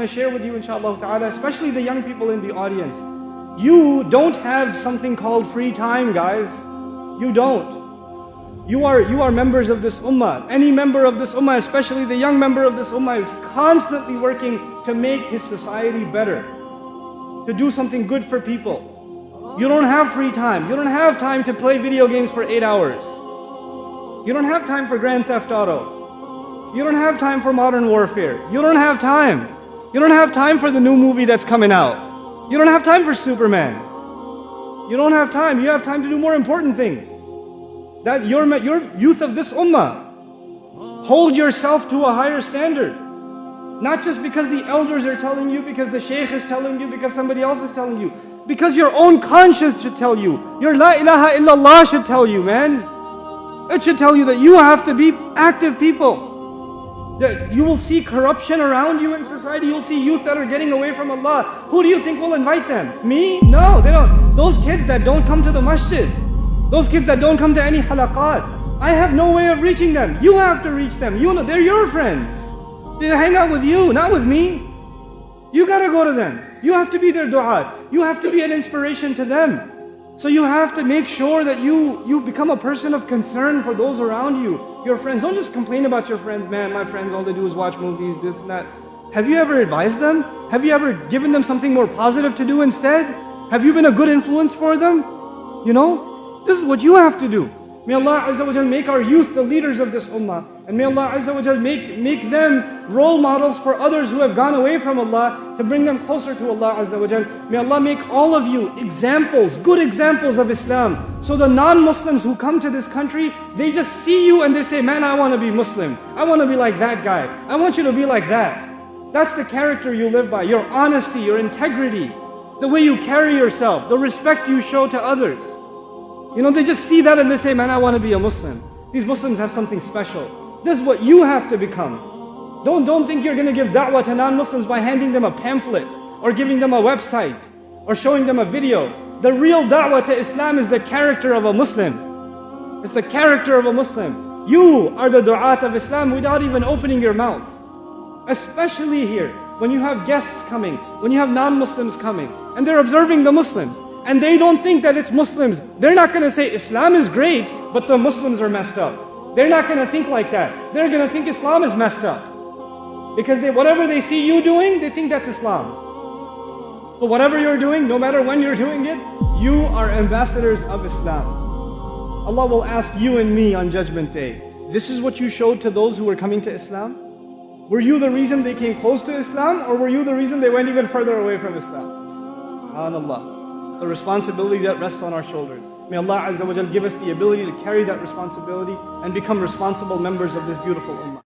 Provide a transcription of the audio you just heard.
want to share with you, inshallah ta'ala, especially the young people in the audience. You don't have something called free time, guys. You don't. You are members of this ummah. Any member of this ummah, especially the young member of this ummah, is constantly working to make his society better, to do something good for people. You don't have free time. You don't have time to play video games for 8 hours. You don't have time for Grand Theft Auto. You don't have time for Modern Warfare. You don't have time. You don't have time for the new movie that's coming out. You don't have time for Superman. You don't have time. You have time to do more important things. That your youth of this ummah, hold yourself to a higher standard. Not just because the elders are telling you, because the shaykh is telling you, because somebody else is telling you. Because your own conscience should tell you. Your la ilaha illallah should tell you, man. It should tell you that you have to be active people. That you will see corruption around you in society. You'll see youth that are getting away from Allah. Who do you think will invite them? Me? No, they don't. Those kids that don't come to the masjid. Those kids that don't come to any halaqat. I have no way of reaching them. You have to reach them. You know, they're your friends. They hang out with you, not with me. You gotta go to them. You have to be their du'at. You have to be an inspiration to them. So you have to make sure that you become a person of concern for those around you, your friends. Don't just complain about your friends. Man, my friends, all they do is watch movies, this and that. Have you ever advised them? Have you ever given them something more positive to do instead? Have you been a good influence for them? You know, this is what you have to do. May Allah Azza wa Jal make our youth the leaders of this ummah. And may Allah Azza wa Jal make them role models for others who have gone away from Allah, to bring them closer to Allah Azza wa Jal. May Allah make all of you examples, good examples of Islam. So the non-Muslims who come to this country, they just see you and they say, man, I want to be Muslim. I want to be like that guy. I want you to be like that. That's the character you live by. Your honesty, your integrity, the way you carry yourself, the respect you show to others. You know, they just see that and they say, man, I want to be a Muslim. These Muslims have something special. This is what you have to become. Don't think you're going to give da'wah to non-Muslims by handing them a pamphlet or giving them a website or showing them a video. The real da'wah to Islam is the character of a Muslim. It's the character of a Muslim. You are the du'at of Islam without even opening your mouth. Especially here, when you have guests coming, when you have non-Muslims coming, and they're observing the Muslims. And they don't think that it's Muslims. They're not going to say Islam is great, but the Muslims are messed up. They're not going to think like that. They're going to think Islam is messed up. Because whatever they see you doing, they think that's Islam. But whatever you're doing, no matter when you're doing it, you are ambassadors of Islam. Allah will ask you and me on Judgment Day, this is what you showed to those who were coming to Islam? Were you the reason they came close to Islam, or were you the reason they went even further away from Islam? SubhanAllah. The responsibility that rests on our shoulders. May Allah Azza wa Jal give us the ability to carry that responsibility and become responsible members of this beautiful ummah.